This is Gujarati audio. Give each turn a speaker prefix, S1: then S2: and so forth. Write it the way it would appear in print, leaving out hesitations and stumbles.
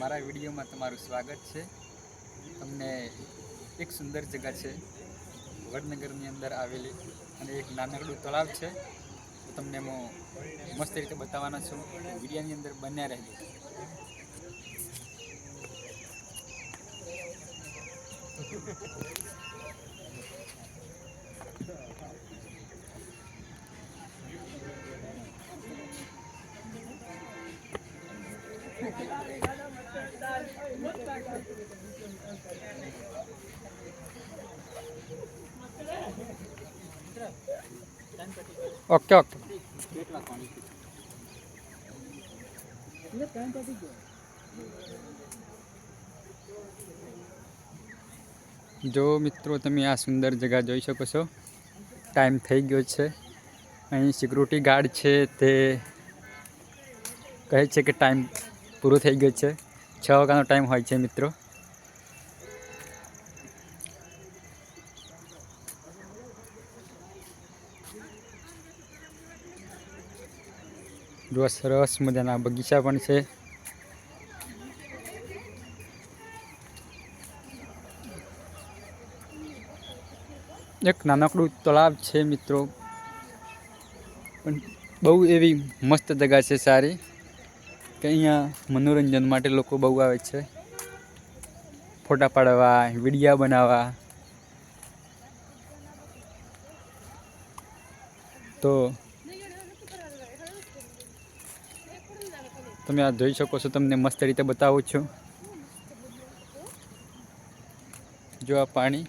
S1: મારા વિડીયોમાં તમારું સ્વાગત છે। તમને એક સુંદર જગ્યા છે વડનગરની અંદર આવેલી અને એક નાનકડું તળાવ છે। તો તમને હું મસ્ત રીતે બતાવવાનો છું। વિડીયોની અંદર બન્યા રહેજો। ઓકે ઓકે જો મિત્રો તમે આ સુંદર જગ્યા જોઈ શકો છો। ટાઈમ થઈ ગયો છે। અહીં સિક્યુરિટી ગાર્ડ છે તે કહે છે કે ટાઈમ પૂરો થઈ ગયો છે। 6 વાગ્યાનો ટાઈમ હોય છે મિત્રો। જો સરસ મજાના બગીચા પણ છે। એક નાનકડું તળાવ છે મિત્રો, પણ બહુ એવી મસ્ત જગ્યા છે સારી કે અહીંયા મનોરંજન માટે લોકો બહુ આવે છે। ફોટા પાડવા, વિડીયા બનાવવા। તો તમે આ જોઈ શકો છો, તમને મસ્ત રીતે બતાવું છું। જો આ પાણી